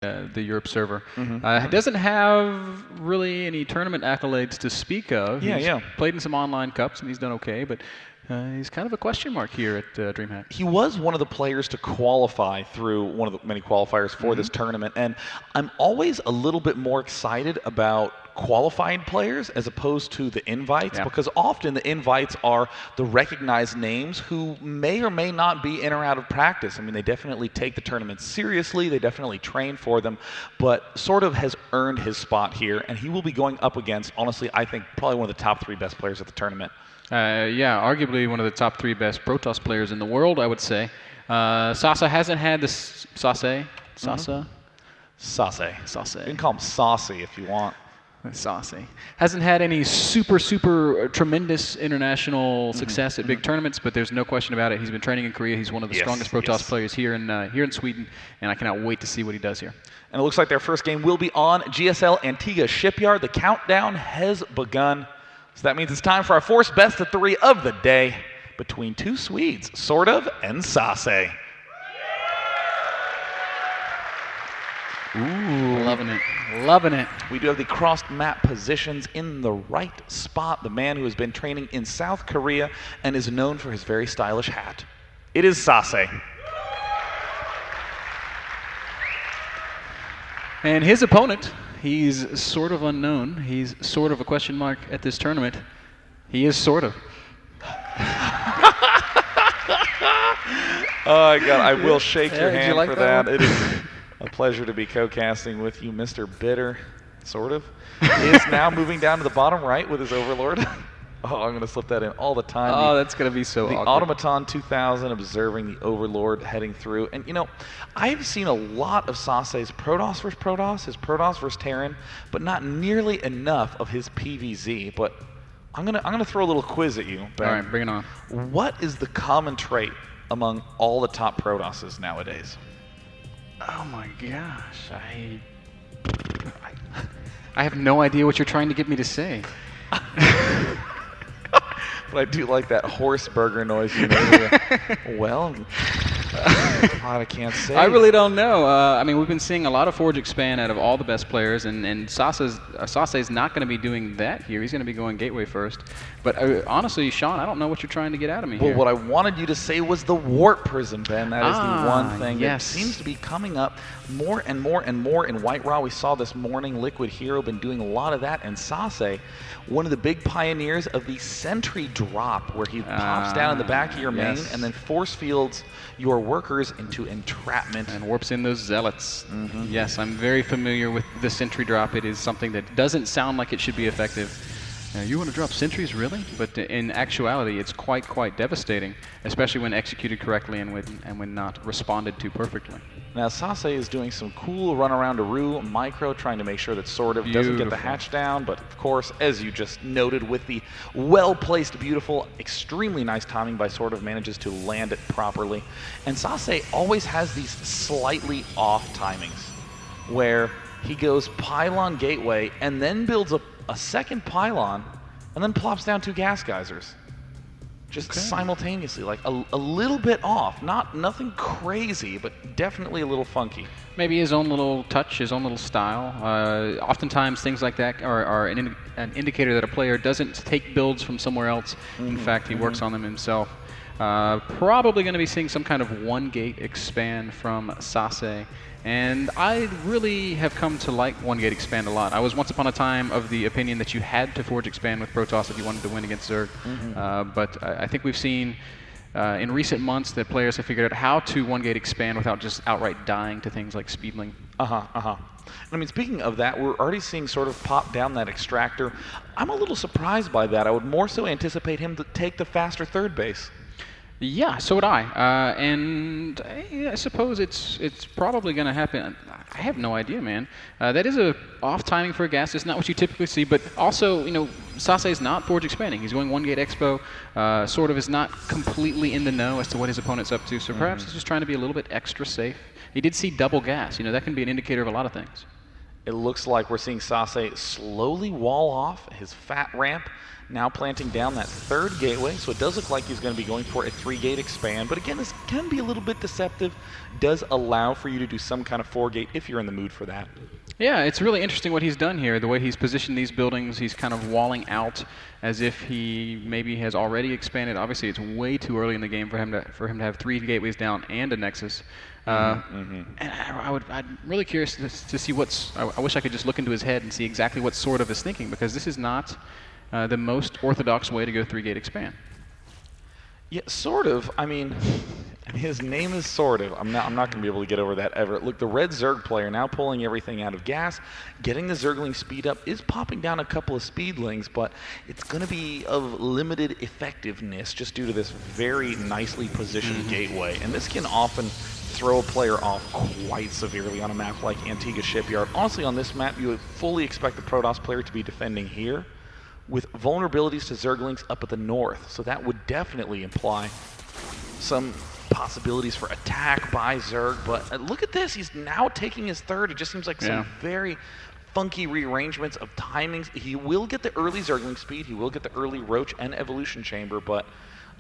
the Europe server. Doesn't have really any tournament accolades to speak of. He's played in some online cups and he's done okay, but he's kind of a question mark here at Dreamhack. He was one of the players to qualify through one of the many qualifiers for this tournament, and I'm always a little bit more excited about qualified players as opposed to the invites, because often the invites are the recognized names who may or may not be in or out of practice. I mean, they definitely take the tournament seriously, they definitely train for them, but SortOf has earned his spot here, and he will be going up against, honestly, I think probably one of the top 3 best players at the tournament. Yeah, arguably one of the top 3 best Protoss players in the world, I would say. SaSe hasn't had this. SaSe? SaSe? SaSe. You can call him SaSe if you want. SaSe. Hasn't had any super tremendous international success at big tournaments, but there's no question about it. He's been training in Korea. He's one of the strongest Protoss players here in Sweden, and I cannot wait to see what he does here. And it looks like their first game will be on GSL Antigua Shipyard. The countdown has begun. So that means it's time for our first best of 3 of the day between 2 Swedes, SortOf and SaSe. Ooh, loving it. Loving it. We do have the crossed map positions in the right spot. The man who has been training in South Korea and is known for his very stylish hat. It is SaSe. And his opponent, he's sort of unknown. He's sort of a question mark at this tournament. He is SortOf. Oh, God, I will shake your hand like for that. It is a pleasure to be co-casting with you, Mr. Bitter. SortOf is now moving down to the bottom right with his Overlord. Oh, I'm going to slip that in all the time. Oh, that's going to be so awkward. The Automaton 2000 observing the Overlord heading through. And, you know, I've seen a lot of SaSe's Protoss versus Protoss, his Protoss versus Terran, but not nearly enough of his PVZ. But I'm gonna throw a little quiz at you, Ben. All right, bring it on. What is the common trait among all the top Protosses nowadays? Oh, my gosh. I have no idea what you're trying to get me to say. But I do like that horse burger noise you made. Well, I can't say. I really don't know. I mean, we've been seeing a lot of Forge expand out of all the best players, and SaSe's not going to be doing that here. He's going to be going Gateway first. But honestly, Sean, I don't know what you're trying to get out of me here. Well, what I wanted you to say was the Warp Prism, Ben. That is the one thing that seems to be coming up more and more and more in White Raw. We saw this morning Liquid Hero been doing a lot of that, and SaSe, one of the big pioneers of the Sentry Drop, where he pops down in the back of your main and then force fields your workers into entrapment. And warps in those zealots. Yes, I'm very familiar with the Sentry Drop. It is something that doesn't sound like it should be effective. You want to drop sentries, really? But in actuality, it's quite devastating, especially when executed correctly and when not responded to perfectly. Now, SaSe is doing some cool run around Aru micro, trying to make sure that SortOf doesn't get the hatch down. But of course, as you just noted, with the well-placed, beautiful, extremely nice timing by SortOf, manages to land it properly. And SaSe always has these slightly off timings, where he goes pylon gateway and then builds a second pylon and then plops down 2 gas geysers. Just simultaneously, like a little bit off. Nothing crazy, but definitely a little funky. Maybe his own little touch, his own little style. Oftentimes things like that are an indicator that a player doesn't take builds from somewhere else. In fact, he works on them himself. Probably going to be seeing some kind of 1 gate expand from SaSe. And I really have come to like 1 gate expand a lot. I was once upon a time of the opinion that you had to Forge expand with Protoss if you wanted to win against Zerg. But I think we've seen in recent months that players have figured out how to 1 gate expand without just outright dying to things like Speedling. I mean, speaking of that, we're already seeing SortOf pop down that extractor. I'm a little surprised by that. I would more so anticipate him to take the faster third base. Yeah, so would I. And I suppose it's probably going to happen. I have no idea, man. That is a off timing for a gas. It's not what you typically see. But also, you know, SaSe is not Forge expanding. He's going 1 gate expo. SortOf is not completely in the know as to what his opponent's up to. So perhaps he's just trying to be a little bit extra safe. He did see double gas. You know, that can be an indicator of a lot of things. It looks like we're seeing SaSe slowly wall off his fat ramp, now planting down that third gateway. So it does look like he's going to be going for a 3-gate expand. But again, this can be a little bit deceptive. Does allow for you to do some kind of 4-gate if you're in the mood for that. Yeah, it's really interesting what he's done here. The way he's positioned these buildings, he's kind of walling out as if he maybe has already expanded. Obviously, it's way too early in the game for him to have 3 gateways down and a nexus. And I'm really curious to see what's. I wish I could just look into his head and see exactly what SortOf is thinking, because this is not the most orthodox way to go 3-gate expand. Yeah, SortOf. I mean, his name is SortOf. I'm not going to be able to get over that ever. Look, the red Zerg player now pulling everything out of gas, getting the Zergling speed up, is popping down a couple of speedlings, but it's going to be of limited effectiveness just due to this very nicely positioned gateway. And this can often throw a player off quite severely on a map like Antigua Shipyard. Honestly, on this map, you would fully expect the Protoss player to be defending here, with vulnerabilities to Zerglings up at the north. So that would definitely imply some possibilities for attack by Zerg. But look at this, he's now taking his third. It just seems like some very funky rearrangements of timings. He will get the early Zergling speed, he will get the early Roach and Evolution Chamber, but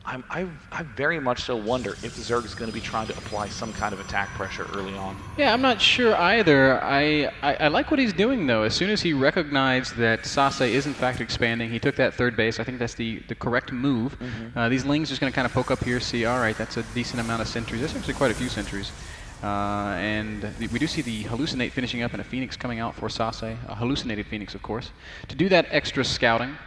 I very much so wonder if the Zerg is going to be trying to apply some kind of attack pressure early on. Yeah, I'm not sure either. I like what he's doing, though. As soon as he recognized that SaSe is in fact expanding, he took that third base. I think that's the correct move. These Lings just going to kind of poke up here, see, all right, that's a decent amount of sentries. That's actually quite a few sentries. And we do see the Hallucinate finishing up and a Phoenix coming out for SaSe, a hallucinated Phoenix, of course, to do that extra scouting.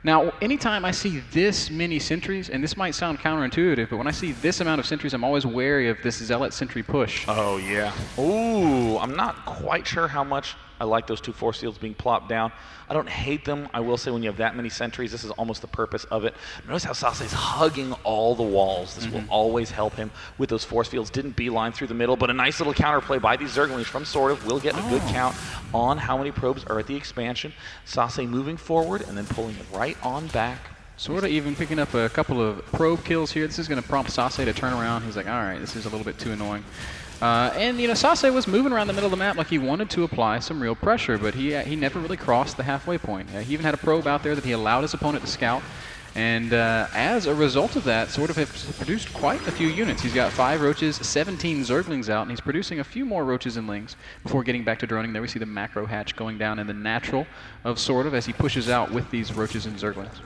Now, anytime I see this many sentries, and this might sound counterintuitive, but when I see this amount of sentries, I'm always wary of this Zealot sentry push. Oh, yeah. Ooh, I'm not quite sure how much I like those 2 force fields being plopped down. I don't hate them. I will say when you have that many sentries, this is almost the purpose of it. Notice how SaSe is hugging all the walls. This will always help him with those force fields. Didn't beeline through the middle, but a nice little counterplay by these Zerglings from SortOf will get a good count on how many probes are at the expansion. SaSe moving forward and then pulling it right on back. SortOf even picking up a couple of probe kills here. This is going to prompt SaSe to turn around. He's like, all right, this is a little bit too annoying. And, you know, SaSe was moving around the middle of the map like he wanted to apply some real pressure, but he never really crossed the halfway point. He even had a probe out there that he allowed his opponent to scout. And as a result of that, SortOf has produced quite a few units. He's got 5 Roaches, 17 Zerglings out, and he's producing a few more Roaches and Lings before getting back to droning. There we see the macro hatch going down in the natural of SortOf as he pushes out with these Roaches and Zerglings.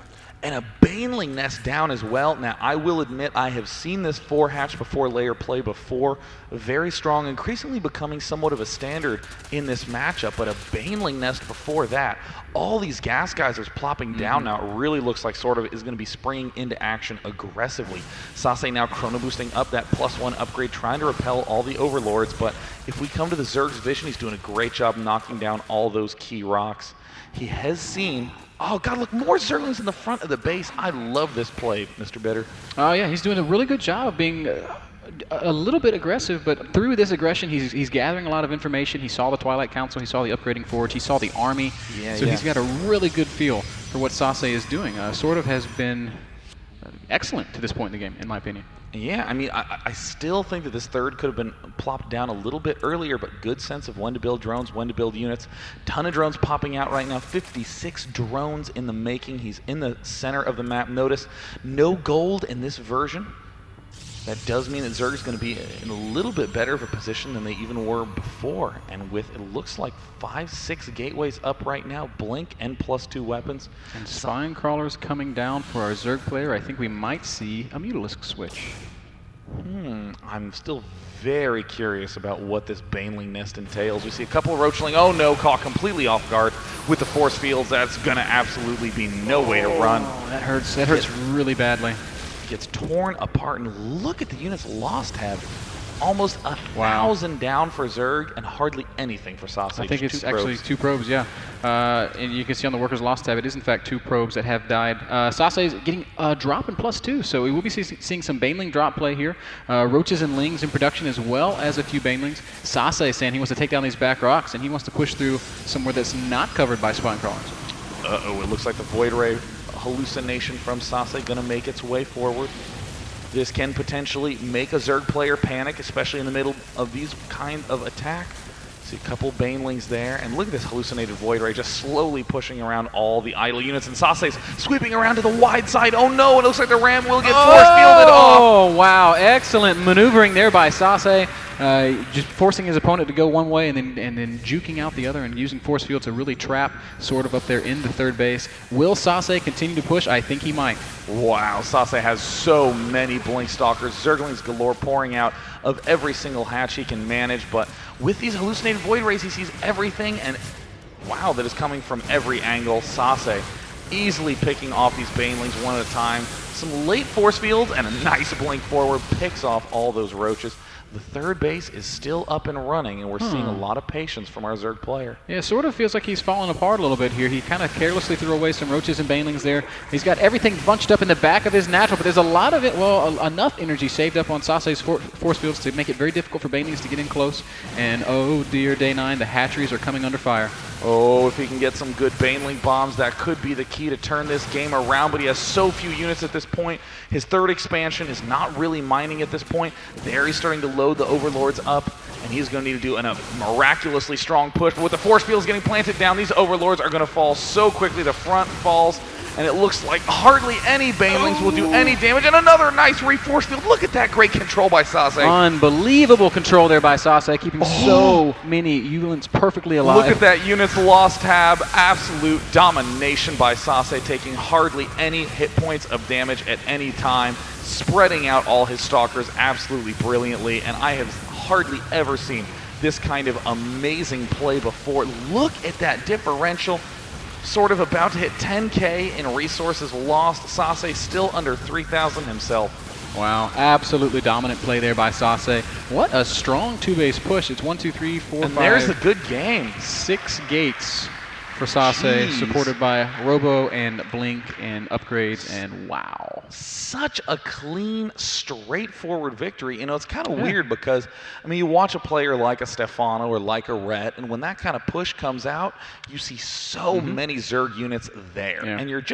And a Baneling nest down as well. Now, I will admit I have seen this 4-hatch before layer play before. Very strong, increasingly becoming somewhat of a standard in this matchup, but a Baneling nest before that. All these gas geysers plopping down now. It really looks like SortOf is going to be springing into action aggressively. SaSe now chrono boosting up that +1 upgrade, trying to repel all the overlords, but if we come to the Zerg's vision, he's doing a great job knocking down all those key rocks. He has seen... Oh, God, look, more Zerglings in the front of the base. I love this play, Mr. Bitter. Oh, yeah, he's doing a really good job of being a little bit aggressive, but through this aggression, he's gathering a lot of information. He saw the Twilight Council, he saw the upgrading forge, he saw the army. So he's got a really good feel for what SaSe is doing. SortOf has been excellent to this point in the game, in my opinion. Yeah, I mean, I still think that this third could have been plopped down a little bit earlier, but good sense of when to build drones, when to build units. Ton of drones popping out right now. 56 drones in the making. He's in the center of the map. Notice no gold in this version. That does mean that Zerg is going to be in a little bit better of a position than they even were before. And with, it looks like 5-6 gateways up right now, Blink and +2 weapons. And Spine Crawlers coming down for our Zerg player. I think we might see a Mutalisk switch. I'm still very curious about what this Baneling nest entails. We see a couple of Roachling. Oh no, caught completely off guard with the force fields. That's going to absolutely be no way to run. That hurts. That hurts really badly. Gets torn apart, and look at the units lost have. Almost 1,000 down for Zerg and hardly anything for SaSe. I think it's actually 2 probes, yeah. And you can see on the workers lost tab, it is in fact 2 probes that have died. SaSe is getting a drop in +2, so we will be seeing some Baneling drop play here. Roaches and Lings in production as well as a few Banelings. SaSe saying he wants to take down these back rocks and he wants to push through somewhere that's not covered by Spine Crawlers. Uh-oh, it looks like the Void Ray hallucination from SaSe going to make its way forward. This can potentially make a Zerg player panic, especially in the middle of these kind of attack. See a couple Banelings there, and look at this hallucinated Void Ray just slowly pushing around all the idle units, and SaSe's sweeping around to the wide side. Oh no, it looks like the Ram will get force fielded off. Oh, wow, excellent maneuvering there by SaSe. Just forcing his opponent to go one way and then juking out the other and using force field to really trap SortOf up there into third base. Will SaSe continue to push? I think he might. Wow, SaSe has so many Blink Stalkers, Zerglings galore pouring out of every single hatch he can manage, but with these hallucinated Void Rays, he sees everything, and wow, that is coming from every angle. SaSe easily picking off these Banelings one at a time. Some late force fields and a nice blink forward picks off all those roaches. The third base is still up and running, and we're seeing a lot of patience from our Zerg player. Yeah, SortOf feels like he's falling apart a little bit here. He kind of carelessly threw away some roaches and banelings there. He's got everything bunched up in the back of his natural, but there's a lot of it, well, enough energy saved up on SaSe's force fields to make it very difficult for banelings to get in close. And oh dear, day 9, the hatcheries are coming under fire. Oh, if he can get some good Baneling bombs, that could be the key to turn this game around, but he has so few units at this point. His third expansion is not really mining at this point. There he's starting to load the Overlords up, and he's going to need to do a miraculously strong push. But with the force fields getting planted down, these Overlords are going to fall so quickly. The front falls, and it looks like hardly any Banelings will do any damage. And another nice reforce field. Look at that great control by SaSe. Unbelievable control there by SaSe, keeping so many units perfectly alive. Look at that units lost tab. Absolute domination by SaSe, taking hardly any hit points of damage at any time, spreading out all his Stalkers absolutely brilliantly, and I have hardly ever seen this kind of amazing play before. Look at that differential. SortOf about to hit 10K in resources lost. SaSe still under 3,000 himself. Wow, absolutely dominant play there by SaSe. What a strong two-base push. It's 1, 2, 3, 4, and 5. There's a good game. 6 gates for SaSe, supported by Robo and Blink and upgrades, and wow. Such a clean, straightforward victory. You know, it's kind of weird because, I mean, you watch a player like a Stefano or like a Rhett, and when that kind of push comes out, you see so many Zerg units there, and you're just